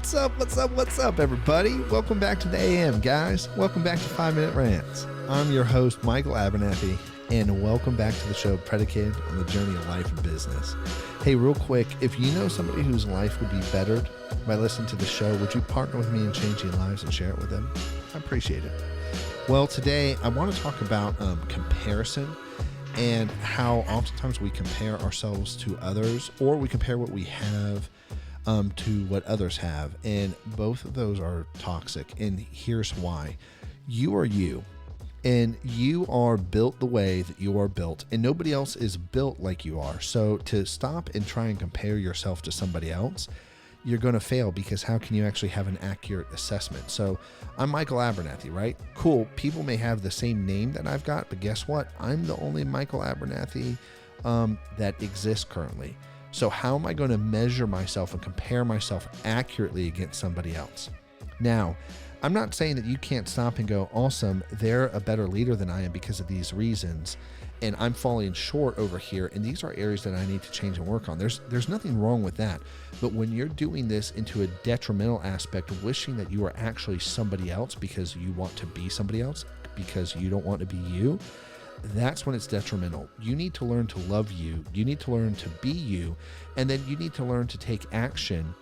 What's up, everybody? Welcome back to the AM, guys. Welcome back to 5 Minute Rants. I'm your host, Michael Abernathy, and welcome back to the show predicated on the journey of life and business. Hey, real quick, if you know somebody whose life would be bettered by listening to the show, would you partner with me in changing lives and share it with them? I appreciate it. Well, today I want to talk about comparison and how oftentimes we compare ourselves to others, or we compare what we have to what others have. And both of those are toxic. And here's why. You are you, and you are built the way that you are built, and nobody else is built like you are. So to stop and try and compare yourself to somebody else, you're going to fail, because how can you actually have an accurate assessment? So I'm Michael Abernathy, right? Cool. People may have the same name that I've got, but guess what? I'm the only Michael Abernathy that exists currently. So how am I going to measure myself and compare myself accurately against somebody else? Now, I'm not saying that you can't stop and go, awesome, they're a better leader than I am because of these reasons, and I'm falling short over here, and these are areas that I need to change and work on. There's nothing wrong with that. But when you're doing this into a detrimental aspect, wishing that you are actually somebody else because you want to be somebody else, because you don't want to be you, that's when it's detrimental. You need to learn to love you. You need to learn to be you. And then you need to learn to take action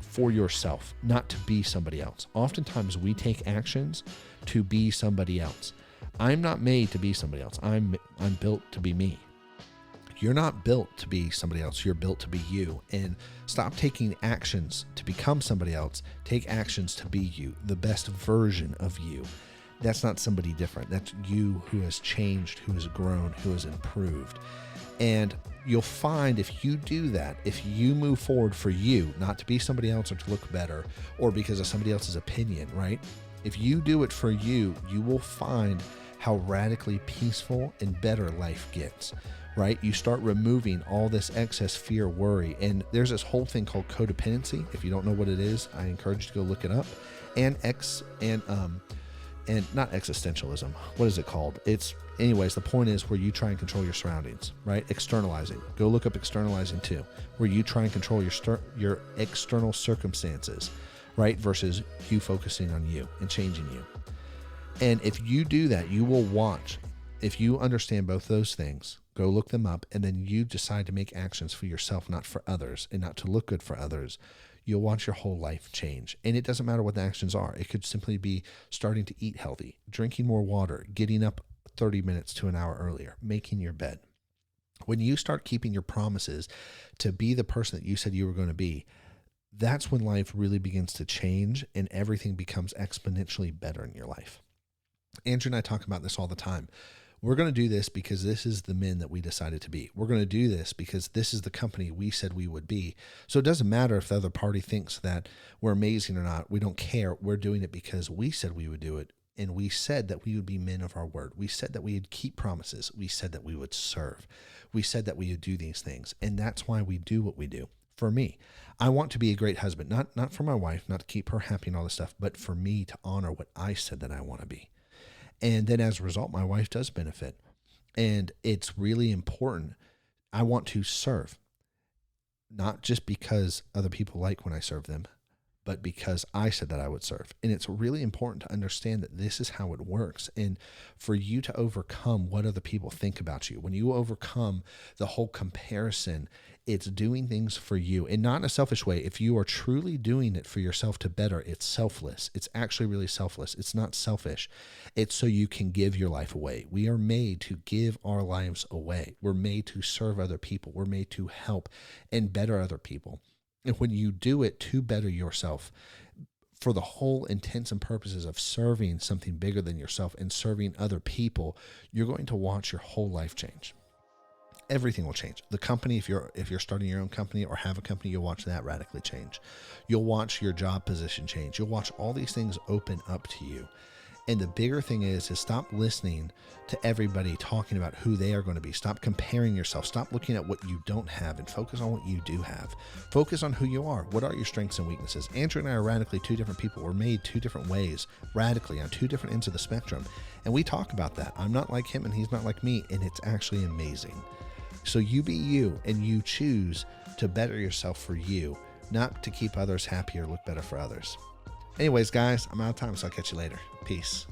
for yourself, not to be somebody else. Oftentimes we take actions to be somebody else. I'm not made to be somebody else. I'm built to be me. You're not built to be somebody else. You're built to be you. And stop taking actions to become somebody else. Take actions to be you, the best version of you. That's not somebody different. That's you who has changed, who has grown, who has improved. And you'll find if you do that, if you move forward for you, not to be somebody else or to look better or because of somebody else's opinion, right? If you do it for you, you will find how radically peaceful and better life gets, right? You start removing all this excess fear, worry, and there's this whole thing called codependency. If you don't know what it is, I encourage you to go look it up. And not existentialism. What is it called? Anyways, the point is where you try and control your surroundings, right? Externalizing. Go look up externalizing too, where you try and control your external circumstances, right? Versus you focusing on you and changing you. And if you do that, you will watch. If you understand both those things, go look them up, and then you decide to make actions for yourself, not for others, and not to look good for others, you'll watch your whole life change. And it doesn't matter what the actions are. It could simply be starting to eat healthy, drinking more water, getting up 30 minutes to an hour earlier, making your bed. When you start keeping your promises to be the person that you said you were going to be, that's when life really begins to change and everything becomes exponentially better in your life. Andrew and I talk about this all the time. We're going to do this because this is the men that we decided to be. We're going to do this because this is the company we said we would be. So it doesn't matter if the other party thinks that we're amazing or not. We don't care. We're doing it because we said we would do it. And we said that we would be men of our word. We said that we would keep promises. We said that we would serve. We said that we would do these things. And that's why we do what we do. For me, I want to be a great husband, not for my wife, not to keep her happy and all this stuff, but for me to honor what I said that I want to be. And then as a result, my wife does benefit. And it's really important. I want to serve, not just because other people like when I serve them, but because I said that I would serve. And it's really important to understand that this is how it works. And for you to overcome what other people think about you, when you overcome the whole comparison, it's doing things for you and not in a selfish way. If you are truly doing it for yourself to better, it's selfless. It's actually really selfless. It's not selfish. It's so you can give your life away. We are made to give our lives away. We're made to serve other people. We're made to help and better other people. And when you do it to better yourself, for the whole intents and purposes of serving something bigger than yourself and serving other people, you're going to watch your whole life change. Everything will change. The company, if you're starting your own company or have a company, you'll watch that radically change. You'll watch your job position change. You'll watch all these things open up to you. And the bigger thing is stop listening to everybody talking about who they are going to be. Stop comparing yourself. Stop looking at what you don't have and focus on what you do have. Focus on who you are. What are your strengths and weaknesses? Andrew and I are radically two different people. We're made two different ways, radically on two different ends of the spectrum. And we talk about that. I'm not like him and he's not like me. And it's actually amazing. So you be you and you choose to better yourself for you not to keep others happy or look better for others. Anyways, guys, I'm out of time, so I'll catch you later. Peace.